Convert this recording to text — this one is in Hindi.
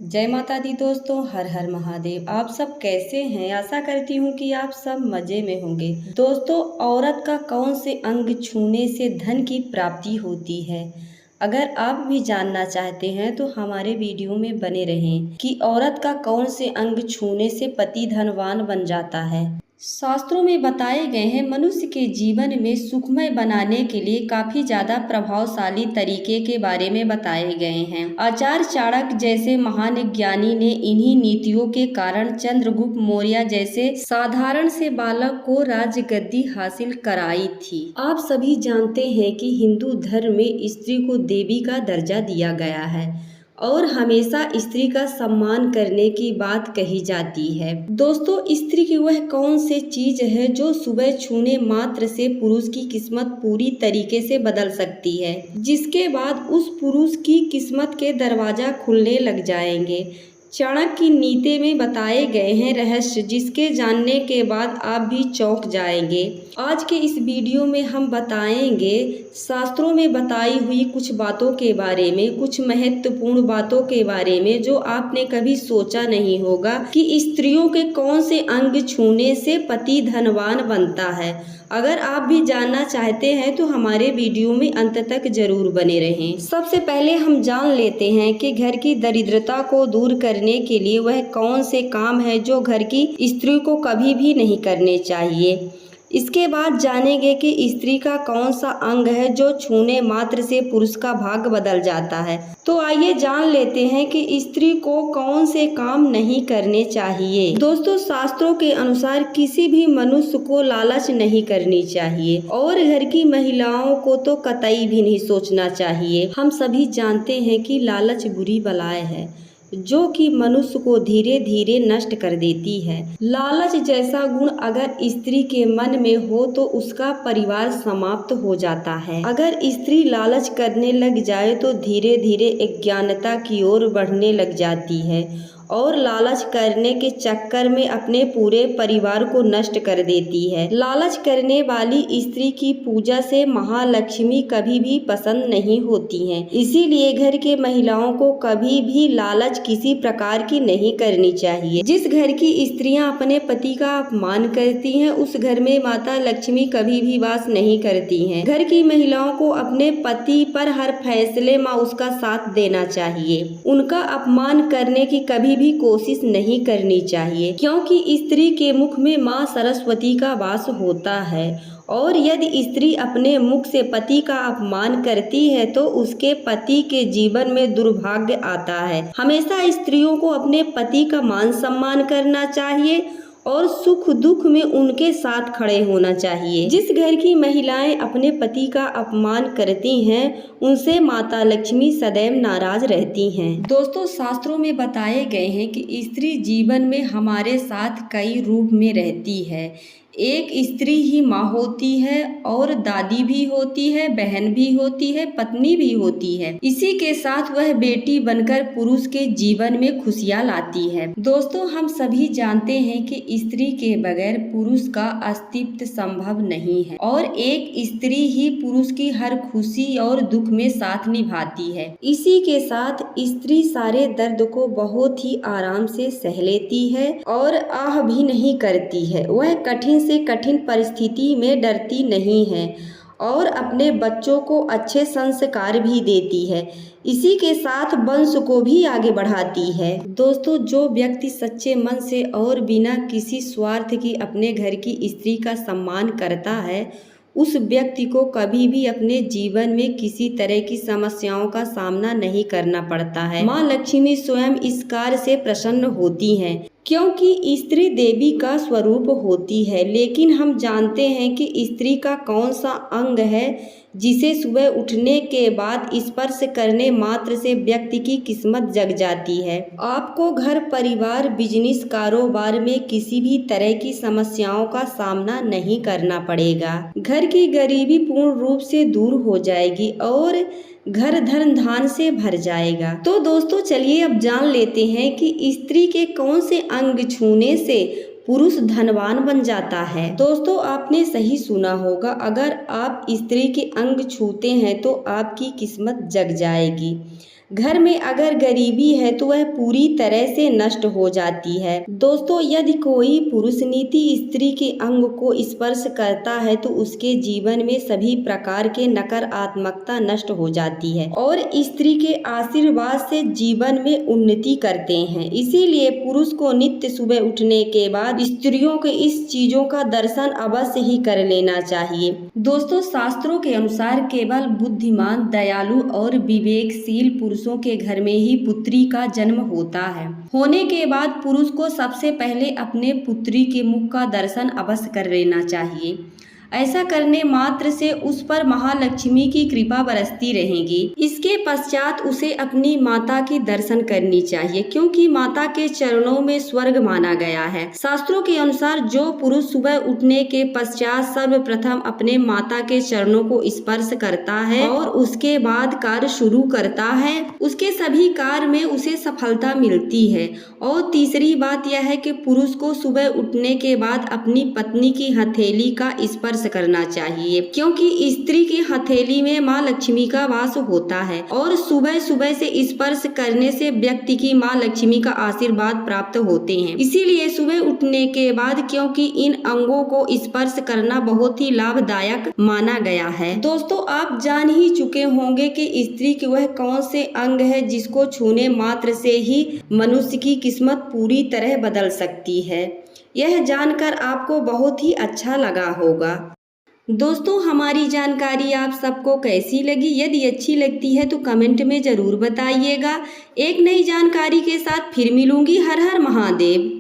जय माता दी दोस्तों, हर हर महादेव। आप सब कैसे हैं? आशा करती हूँ कि आप सब मजे में होंगे। दोस्तों, औरत का कौन से अंग छूने से धन की प्राप्ति होती है? अगर आप भी जानना चाहते हैं तो हमारे वीडियो में बने रहें कि औरत का कौन से अंग छूने से पति धनवान बन जाता है। शास्त्रों में बताए गए हैं मनुष्य के जीवन में सुखमय बनाने के लिए काफी ज्यादा प्रभावशाली तरीके के बारे में बताए गए हैं। आचार्य चाणक्य जैसे महान ज्ञानी ने इन्हीं नीतियों के कारण चंद्रगुप्त मौर्य जैसे साधारण से बालक को राजगद्दी हासिल कराई थी। आप सभी जानते हैं कि हिंदू धर्म में स्त्री को देवी का दर्जा दिया गया है और हमेशा स्त्री का सम्मान करने की बात कही जाती है। दोस्तों, स्त्री की वह कौन सी चीज है जो सुबह छूने मात्र से पुरुष की किस्मत पूरी तरीके से बदल सकती है, जिसके बाद उस पुरुष की किस्मत के दरवाजा खुलने लग जाएंगे। चाणक्य की नीति में बताए गए हैं रहस्य, जिसके जानने के बाद आप भी चौंक जाएंगे। आज के इस वीडियो में हम बताएंगे शास्त्रों में बताई हुई कुछ बातों के बारे में, कुछ महत्वपूर्ण बातों के बारे में जो आपने कभी सोचा नहीं होगा कि स्त्रियों के कौन से अंग छूने से पति धनवान बनता है। अगर आप भी जानना चाहते हैं तो हमारे वीडियो में अंत तक जरूर बने रहें। सबसे पहले हम जान लेते हैं कि घर की दरिद्रता को दूर करने के लिए वह कौन से काम है जो घर की स्त्री को कभी भी नहीं करने चाहिए। इसके बाद जानेंगे कि स्त्री का कौन सा अंग है जो छूने मात्र से पुरुष का भाग्य बदल जाता है। तो आइए जान लेते हैं कि स्त्री को कौन से काम नहीं करने चाहिए। दोस्तों, शास्त्रों के अनुसार किसी भी मनुष्य को लालच नहीं करनी चाहिए और घर की महिलाओं को तो कतई भी नहीं सोचना चाहिए। हम सभी जानते हैं कि लालच बुरी बलाए है जो कि मनुष्य को धीरे धीरे नष्ट कर देती है। लालच जैसा गुण अगर स्त्री के मन में हो तो उसका परिवार समाप्त हो जाता है। अगर स्त्री लालच करने लग जाए तो धीरे धीरे अज्ञानता की ओर बढ़ने लग जाती है और लालच करने के चक्कर में अपने पूरे परिवार को नष्ट कर देती है। लालच करने वाली स्त्री की पूजा से महालक्ष्मी कभी भी पसंद नहीं होती हैं। इसीलिए घर के महिलाओं को कभी भी लालच किसी प्रकार की नहीं करनी चाहिए। जिस घर की स्त्रियां अपने पति का अपमान करती हैं उस घर में माता लक्ष्मी कभी भी वास नहीं करती हैं। घर की महिलाओं को अपने पति पर हर फैसले में उसका साथ देना चाहिए। उनका अपमान करने की कभी भी कोशिश नहीं करनी चाहिए, क्योंकि स्त्री के मुख में माँ सरस्वती का वास होता है और यदि स्त्री अपने मुख से पति का अपमान करती है तो उसके पति के जीवन में दुर्भाग्य आता है। हमेशा स्त्रियों को अपने पति का मान सम्मान करना चाहिए और सुख दुख में उनके साथ खड़े होना चाहिए। जिस घर की महिलाएं अपने पति का अपमान करती हैं उनसे माता लक्ष्मी सदैव नाराज रहती हैं। दोस्तों, शास्त्रों में बताए गए हैं कि स्त्री जीवन में हमारे साथ कई रूप में रहती है। एक स्त्री ही माँ होती है और दादी भी होती है, बहन भी होती है, पत्नी भी होती है। इसी के साथ वह बेटी बनकर पुरुष के जीवन में खुशियाँ लाती है। दोस्तों, हम सभी जानते हैं कि स्त्री के बगैर पुरुष का अस्तित्व संभव नहीं है और एक स्त्री ही पुरुष की हर खुशी और दुख में साथ निभाती है। इसी के साथ स्त्री सारे दर्द को बहुत ही आराम से सह लेती है और आह भी नहीं करती है। वह कठिन से कठिन परिस्थिति में डरती नहीं है और अपने बच्चों को अच्छे संस्कार भी देती है। इसी के साथ वंश को भी आगे बढ़ाती है। दोस्तों, जो व्यक्ति सच्चे मन से और बिना किसी स्वार्थ की अपने घर की स्त्री का सम्मान करता है उस व्यक्ति को कभी भी अपने जीवन में किसी तरह की समस्याओं का सामना नहीं करना पड़ता है। माँ लक्ष्मी स्वयं इस कार्य से प्रसन्न होती हैं क्योंकि स्त्री देवी का स्वरूप होती है। लेकिन हम जानते हैं कि स्त्री का कौन सा अंग है जिसे सुबह उठने के बाद स्पर्श करने मात्र से व्यक्ति की किस्मत जग जाती है। आपको घर परिवार बिजनेस कारोबार में किसी भी तरह की समस्याओं का सामना नहीं करना पड़ेगा। घर की गरीबी पूर्ण रूप से दूर हो जाएगी और घर धन धान से भर जाएगा। तो दोस्तों, चलिए अब जान लेते हैं कि स्त्री के कौन से अंग छूने से पुरुष धनवान बन जाता है। दोस्तों, आपने सही सुना होगा, अगर आप स्त्री के अंग छूते हैं तो आपकी किस्मत जग जाएगी। घर में अगर गरीबी है तो वह पूरी तरह से नष्ट हो जाती है। दोस्तों, यदि कोई पुरुष नीति स्त्री के अंग को स्पर्श करता है तो उसके जीवन में सभी प्रकार के नकारात्मकता नष्ट हो जाती है और स्त्री के आशीर्वाद से जीवन में उन्नति करते हैं। इसीलिए पुरुष को नित्य सुबह उठने के बाद स्त्रियों के इस चीजों का दर्शन अवश्य ही कर लेना चाहिए। दोस्तों, शास्त्रों के अनुसार केवल बुद्धिमान, दयालु और विवेकशील पुरुषों के घर में ही पुत्री का जन्म होता है। होने के बाद पुरुष को सबसे पहले अपने पुत्री के मुख का दर्शन अवश्य कर लेना चाहिए। ऐसा करने मात्र से उस पर महालक्ष्मी की कृपा बरसती रहेगी। इसके पश्चात उसे अपनी माता के दर्शन करनी चाहिए, क्योंकि माता के चरणों में स्वर्ग माना गया है। शास्त्रों के अनुसार जो पुरुष सुबह उठने के पश्चात सर्वप्रथम अपने माता के चरणों को स्पर्श करता है और उसके बाद कार्य शुरू करता है, उसके सभी कार्य में उसे सफलता मिलती है। और तीसरी बात यह है कि पुरुष को सुबह उठने के बाद अपनी पत्नी की हथेली का स्पर्श करना चाहिए, क्योंकि स्त्री की हथेली में माँ लक्ष्मी का वास होता है और सुबह सुबह से स्पर्श करने से व्यक्ति की माँ लक्ष्मी का आशीर्वाद प्राप्त होते हैं। इसीलिए सुबह उठने के बाद, क्योंकि इन अंगों को स्पर्श करना बहुत ही लाभदायक माना गया है। दोस्तों, आप जान ही चुके होंगे कि स्त्री के वह कौन से अंग है जिसको छूने मात्र से ही मनुष्य की किस्मत पूरी तरह बदल सकती है। यह जानकर आपको बहुत ही अच्छा लगा होगा। दोस्तों, हमारी जानकारी आप सबको कैसी लगी? यदि अच्छी लगती है तो कमेंट में ज़रूर बताइएगा। एक नई जानकारी के साथ फिर मिलूंगी। हर हर महादेव।